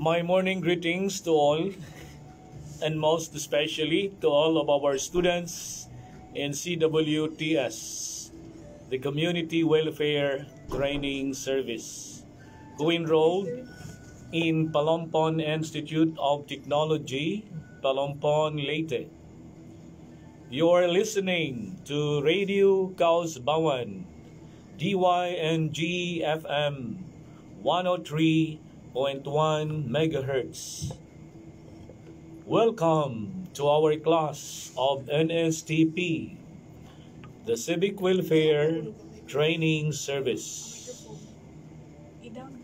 My morning greetings to all, and most especially to all of our students in CWTS, the Community Welfare Training Service, who enrolled in Palompon Institute of Technology, Palompon, Leyte. You're listening to Radio Kausbawan, DYNG FM 103.1 megahertz. Welcome to our class of NSTP, the Civic Welfare Training Service.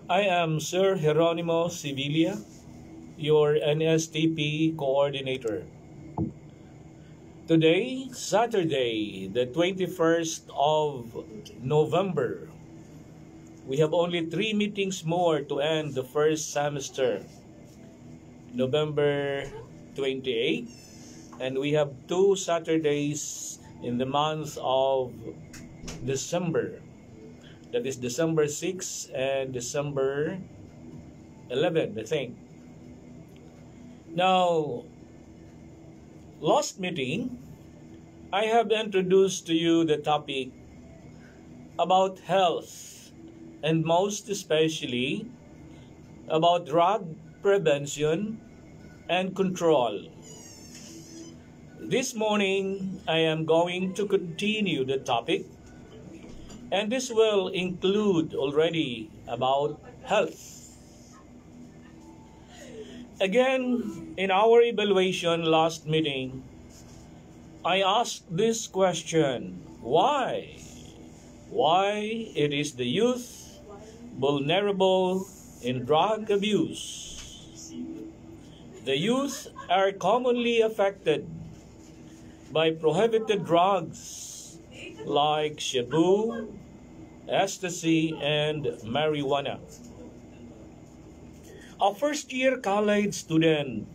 I am Sir Geronimo Sevilla, your NSTP coordinator. Today, Saturday, the 21st of November, we have only 3 meetings more to end the first semester. November 28, and we have 2 Saturdays in the month of December. That is December 6 and December 11, I think. Now, last meeting, I have introduced to you the topic about health, and most especially about drug prevention and control. This morning, I am going to continue the topic, and this will include already about health. Again, in our evaluation last meeting, I asked this question: why? Why it is the youth vulnerable in drug abuse? The youth are commonly affected by prohibited drugs like shabu, ecstasy, and marijuana. A first-year college student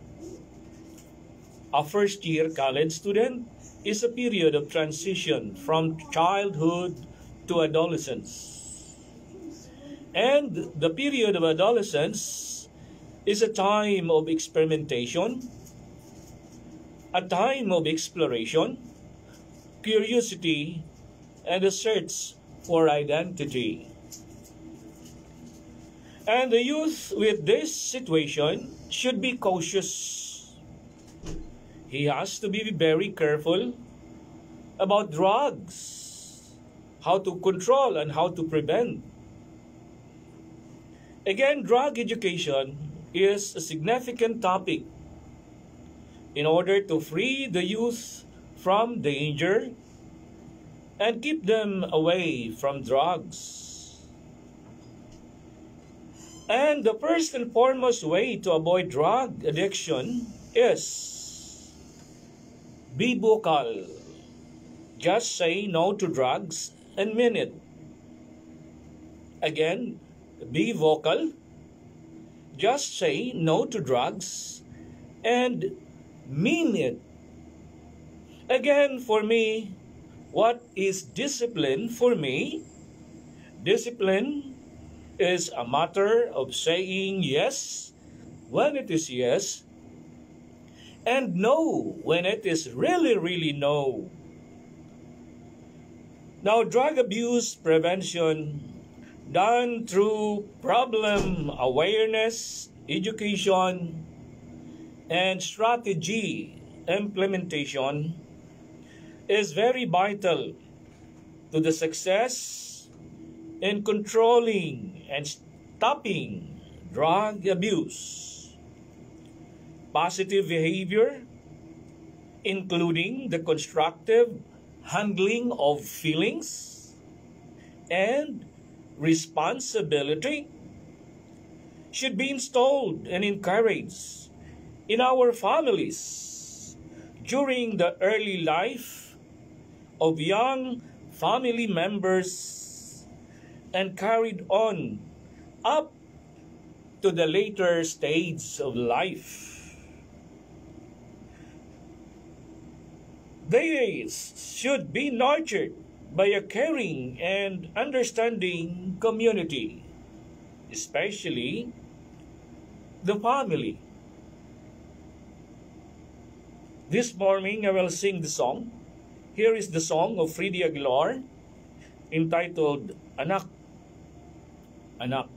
is a period of transition from childhood to adolescence. And the period of adolescence is a time of experimentation, a time of exploration, curiosity, and a search for identity. And the youth with this situation should be cautious. He has to be very careful about drugs, how to control and how to prevent. Again, drug education is a significant topic in order to free the youth from danger and keep them away from drugs. And the first and foremost way to avoid drug addiction is be vocal. Just say no to drugs and mean it. Again, be vocal. Just say no to drugs and mean it. Again, for me, what is discipline for me? Discipline is a matter of saying yes when it is yes and no when it is really, really no. Now, drug abuse prevention done through problem awareness, education, and strategy implementation is very vital to the success in controlling and stopping drug abuse. Positive behavior, including the constructive handling of feelings and responsibility, should be installed and encouraged in our families during the early life of young family members and carried on up to the later stage of life. They should be nurtured by a caring and understanding community, especially the family. This morning I will sing the song. Here is the song of Freddie Aguilar entitled Anak, Anak.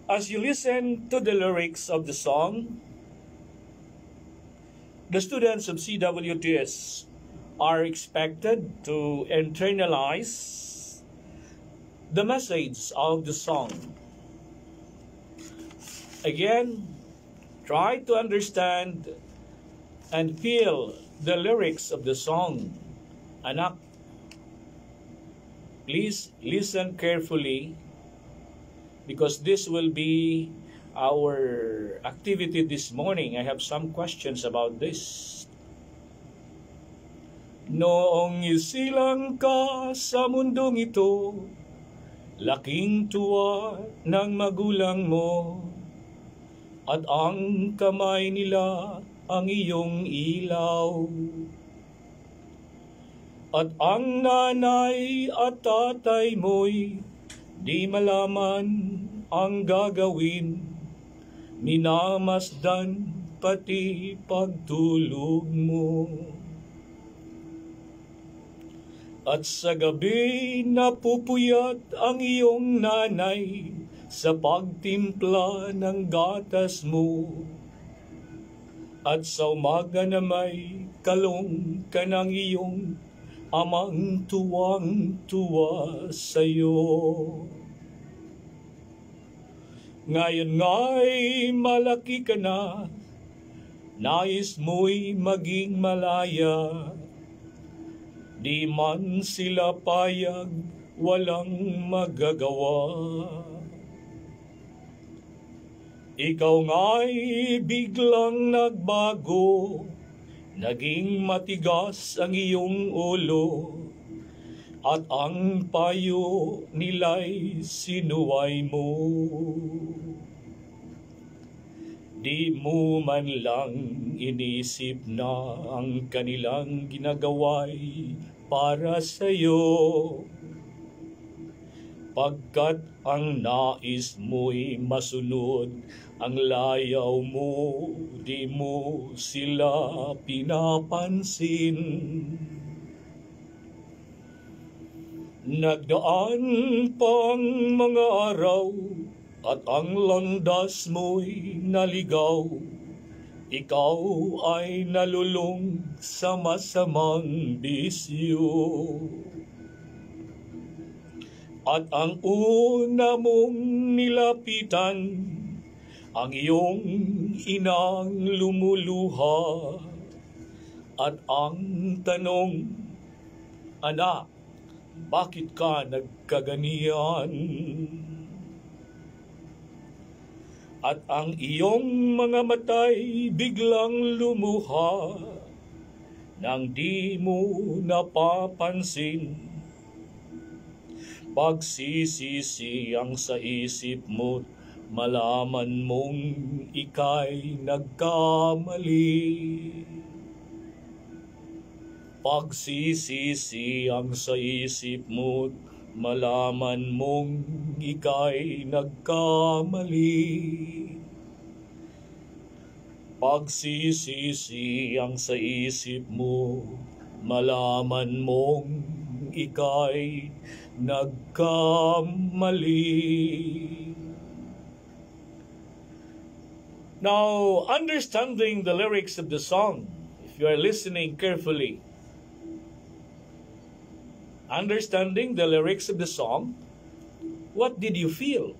As you listen to the lyrics of the song, the students of CWTS are expected to internalize the message of the song. Again, try to understand and feel the lyrics of the song, Anak. Please listen carefully because this will be our activity this morning. I have some questions about this. Noong isilang ka sa mundong ito, laking tuwa ng magulang mo, at ang kamay nila ang iyong ilaw. At ang nanay at tatay mo'y di malaman ang gagawin, minamasdan pati pagtulog mo. At sa gabi napupuyat ang iyong nanay sa pagtimpla ng gatas mo. At sa umaga na may kalong ka ng iyong amang tuwang-tuwa sa'yo. Ngayon nga'y malaki ka na, nais mo'y maging malaya. Di man sila payag, walang magagawa. Ikaw nga'y biglang nagbago, naging matigas ang iyong ulo, at ang payo nila'y sinuway mo. Di mo man lang inisip na ang kanilang ginagawa'y para sa'yo, pagkat ang nais mo'y masunod ang layaw mo, di mo sila pinapansin. Nagdaan pang mga araw at ang landas mo'y naligaw, ikaw ay nalulong sa masamang bisyo. At ang una mong nilapitan, ang iyong inang lumuluha, at ang tanong, anak, bakit ka nagkaganiyan? At ang iyong mga matay biglang lumuha, nang di mo napapansin. Pagsisisi ang sa isip mo, malaman mong ika'y nagkamali. Pagsisisi ang sa isip mo, malaman mong ika'y nagkamali. Pagsisisi ang sa isip mo, malaman mong ika'y nagkamali. Now, understanding the lyrics of the song, if you are listening carefully, understanding the lyrics of the song, what did you feel?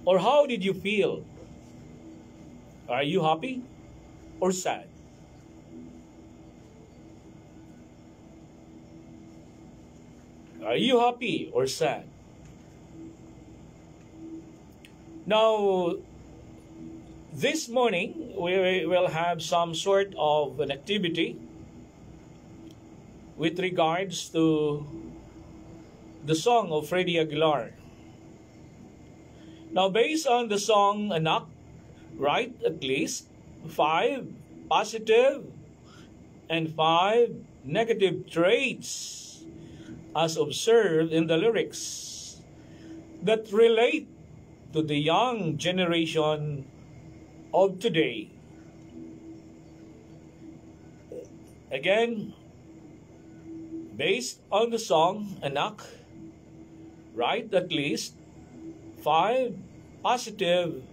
Or how did you feel? Are you happy or sad? Are you happy or sad? Now, this morning, we will have some sort of an activity with regards to the song of Freddie Aguilar. Now, based on the song Anak, write at least 5 positive and 5 negative traits as observed in the lyrics that relate to the young generation of today. Again, based on the song Anak, write at least 5 positive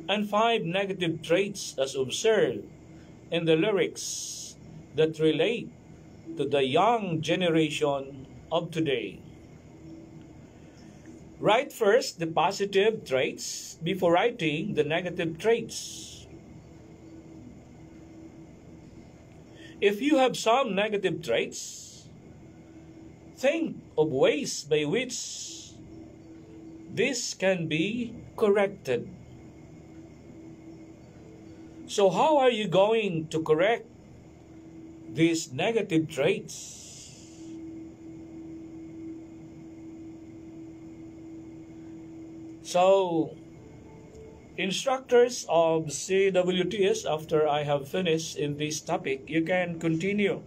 and 5 negative traits as observed in the lyrics that relate to the young generation of today. Write first the positive traits before writing the negative traits. If you have some negative traits, think of ways by which this can be corrected. So how are you going to correct these negative traits? So, instructors of CWTS, after I have finished in this topic, you can continue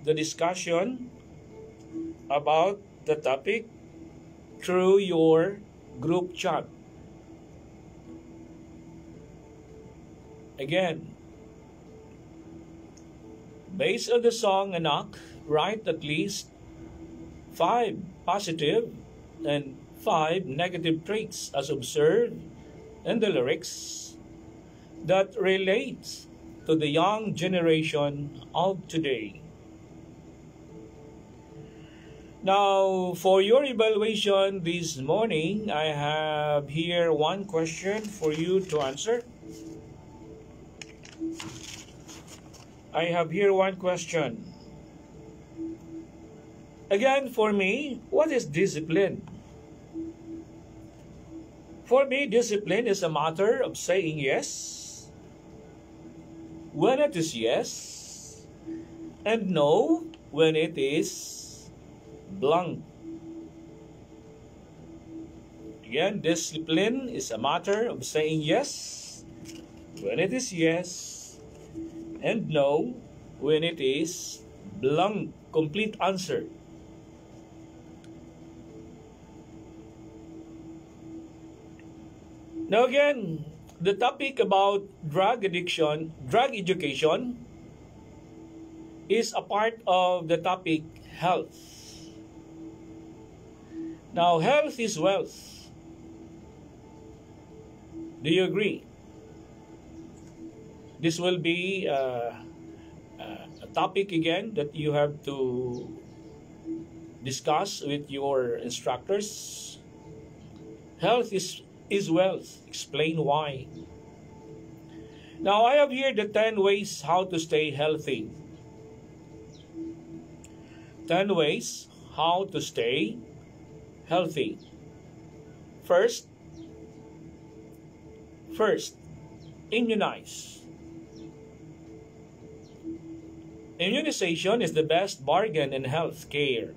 the discussion about the topic through your group chat. Again, based on the song Anak, write at least 5 positive and 5 negative traits as observed in the lyrics that relate to the young generation of today. Now, for your evaluation this morning, I have here one question for you to answer. I have here one question. Again, for me, what is discipline? For me, discipline is a matter of saying yes when it is yes and no when it is blank. Again, discipline is a matter of saying yes when it is yes and no when it is blank, complete answer. Now again, the topic about drug addiction, drug education is a part of the topic health. Now, health is wealth. Do you agree? This will be a topic again that you have to discuss with your instructors. Health is wealth. Explain why. Now, I have here the 10 ways how to stay healthy. 10 ways how to stay healthy. First, immunize. Immunization is the best bargain in health care.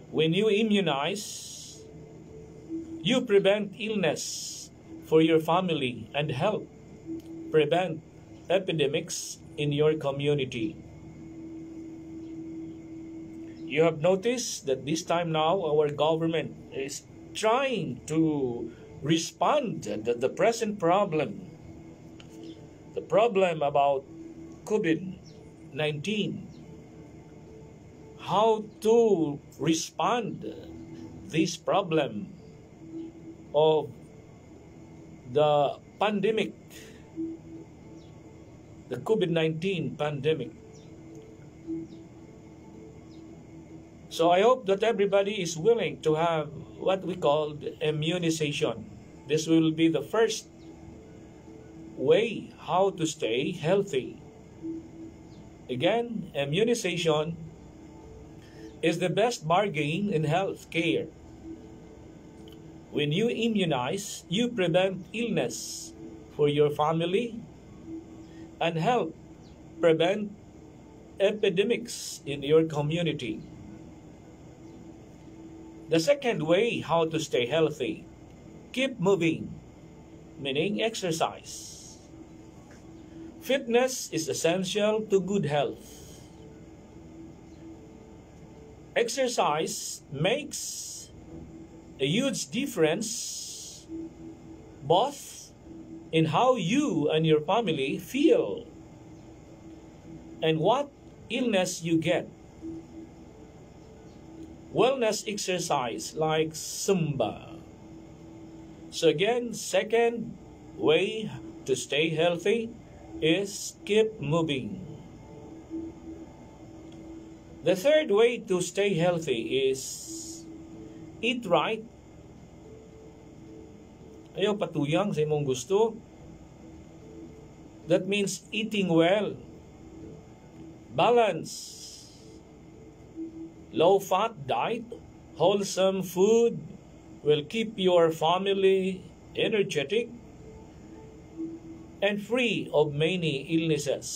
When you immunize, you prevent illness for your family and help prevent epidemics in your community. You have noticed that this time now our government is trying to respond to the present problem. The problem about COVID-19. How to respond this problem of the pandemic, the COVID-19 pandemic. So I hope that everybody is willing to have what we call immunization. This will be the first way how to stay healthy. Again, immunization is the best bargain in health care. When you immunize, you prevent illness for your family and help prevent epidemics in your community. The second way how to stay healthy, keep moving, meaning exercise. Fitness is essential to good health. Exercise makes a huge difference both in how you and your family feel and what illness you get. Wellness exercise like Zumba. So again, second way to stay healthy is keep moving. The third way to stay healthy is eat right. Ayaw patuyang sa imong gusto. That means eating well. Balance. Low-fat diet, wholesome food will keep your family energetic and free of many illnesses.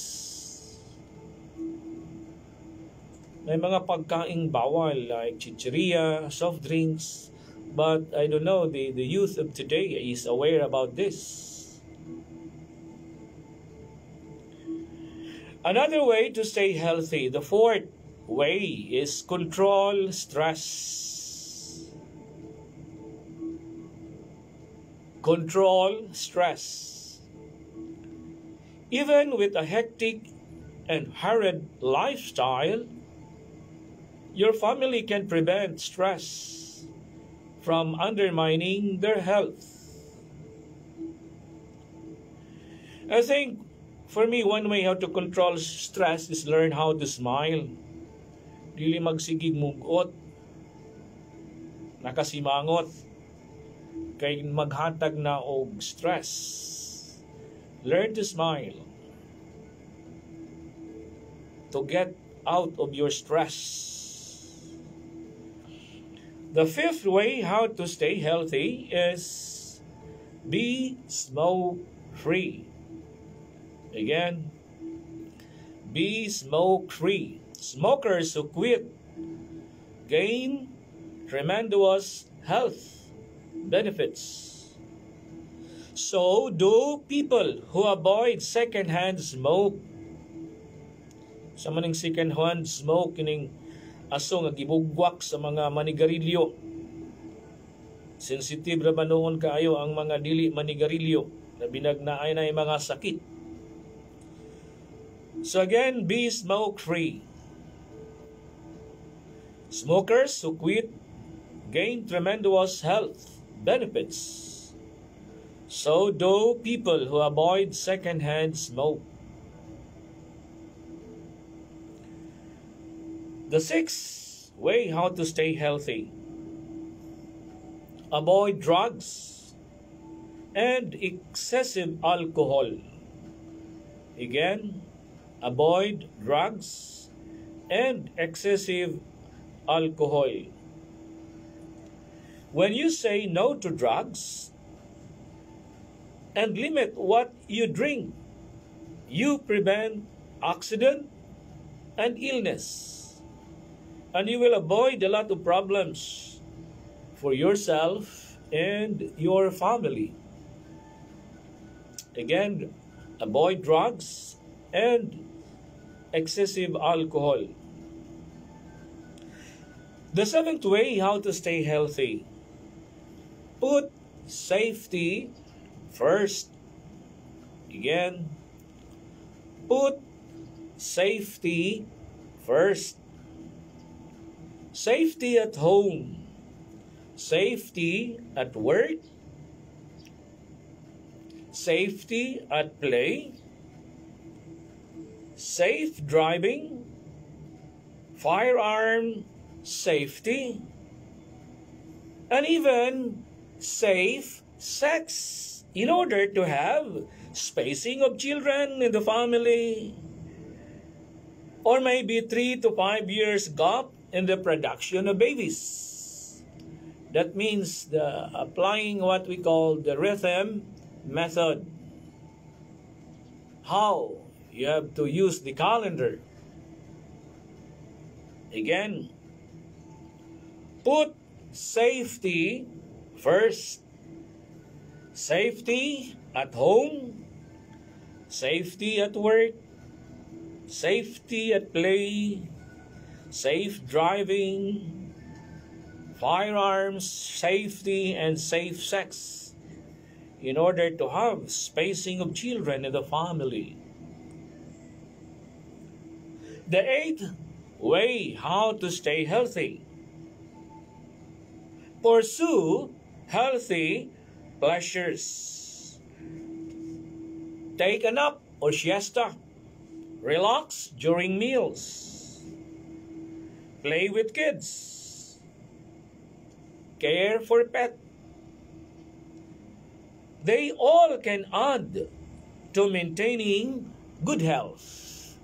May mga pagkaing bawal like chicheria, soft drinks, but I don't know, the youth of today is aware about this. Another way to stay healthy, the fourth way, is control stress. Control stress. Even with a hectic and hurried lifestyle, your family can prevent stress from undermining their health. I think for me, one way how to control stress is learn how to smile. Dili magsigig mugot, nakasimangot, kay maghatag na og stress. Learn to smile to get out of your stress. The fifth way how to stay healthy is be smoke-free. Again, be smoke-free. Smokers who quit gain tremendous health benefits. So do people who avoid second-hand smoke. Sa maning second-hand smoke, kining aso nga gibugwak sa mga manigarilyo. Sensitive ra ba noon kaayo ang mga dili manigarilyo na binagnaay na mga sakit. So again, be smoke-free. Smokers who quit gain tremendous health benefits. So do people who avoid second-hand smoke. The sixth way how to stay healthy: avoid drugs and excessive alcohol. Again, avoid drugs and excessive alcohol. When you say no to drugs and limit what you drink, you prevent accident and illness. And you will avoid a lot of problems for yourself and your family. Again, avoid drugs and excessive alcohol. The seventh way how to stay healthy: put safety first. Again, put safety first. Safety at home, safety at work, safety at play, safe driving, firearm safety, and even safe sex in order to have spacing of children in the family, or maybe 3 to 5 years gap in the production of babies. That means applying what we call the rhythm method. How you have to use the calendar. Again, put safety first. Safety at home, safety at work, safety at play, safe driving, firearms, safety, and safe sex in order to have spacing of children in the family. The eighth way how to stay healthy. Pursue healthy pleasures. Take a nap or siesta. Relax during meals. Play with kids. Care for pet. They all can add to maintaining good health.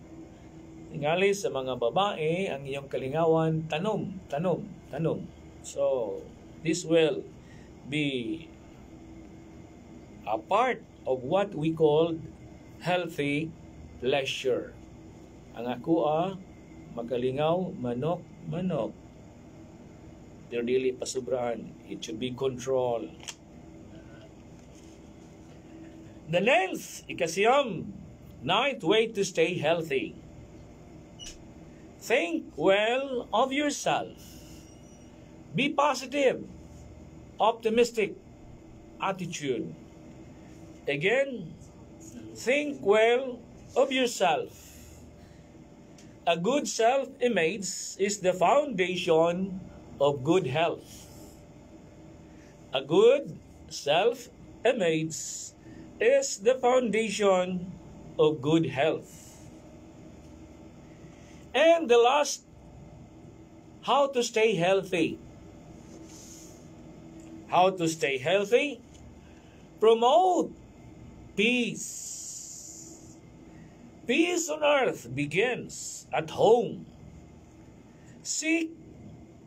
Tingali sa mga babae, ang iyong kalingawan, tanom, tanom, tanom. So, this will be a part of what we call healthy pleasure. Ang ako makalingaw, manok, manok. They're really pasubrahan. It should be controlled. The ninth way to stay healthy. Think well of yourself. Be positive, optimistic attitude. Again, think well of yourself. A good self-image is the foundation of good health. A good self-image is the foundation of good health. And the last, how to stay healthy. How to stay healthy? Promote peace. Peace on earth begins at home. Seek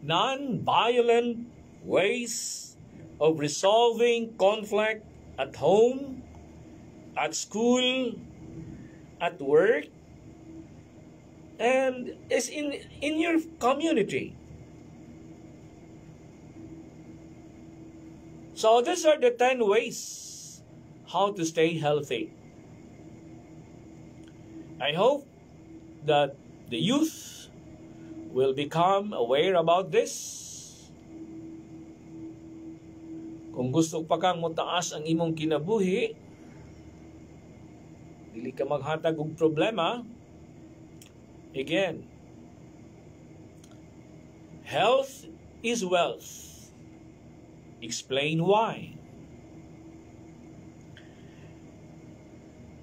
non-violent ways of resolving conflict at home, at school, at work, and is in your community. So these are the 10 ways how to stay healthy. I hope that the youth will become aware about this. Kung gusto pa kang mutaas ang imong kinabuhi, dili ka maghatag og problema. Again, health is wealth. Explain why.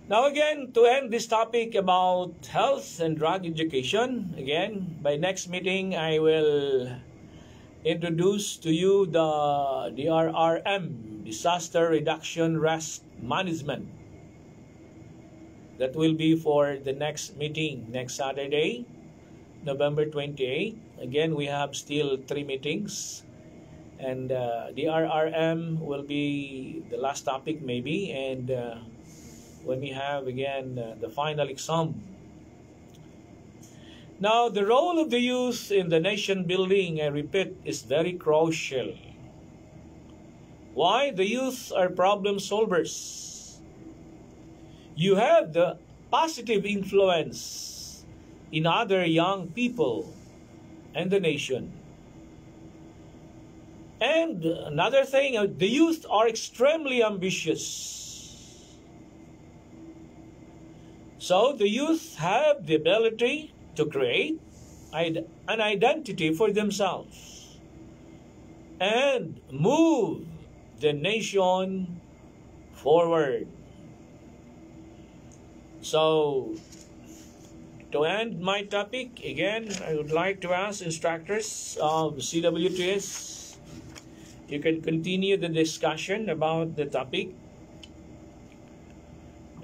Now again, to end this topic about health and drug education, again, by next meeting, I will introduce to you the DRRM, Disaster Reduction Risk Management. That will be for the next meeting, next Saturday, November 28. Again, we have still 3 meetings. And DRRM will be the last topic maybe. And when we have, again, the final exam. Now, the role of the youth in the nation building, I repeat, is very crucial. Why? The youth are problem solvers. You have the positive influence in other young people and the nation. And another thing, the youth are extremely ambitious. So the youth have the ability to create an identity for themselves and move the nation forward. So, to end my topic, again, I would like to ask instructors of CWTS, you can continue the discussion about the topic.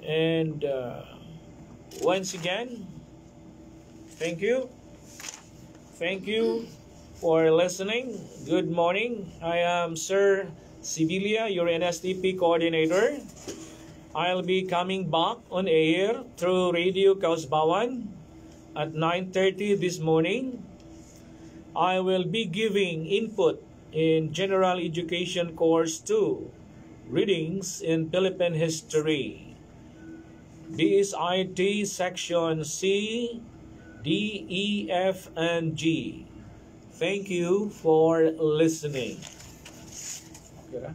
And once again, thank you. Thank you for listening. Good morning. I am Sir Sibilia, your NSTP coordinator. I'll be coming back on air through Radio Kausbawan at 9:30 this morning. I will be giving input in General Education Course 2, Readings in Philippine History, BSIT Section C, D, E, F, and G. Thank you for listening. Okay.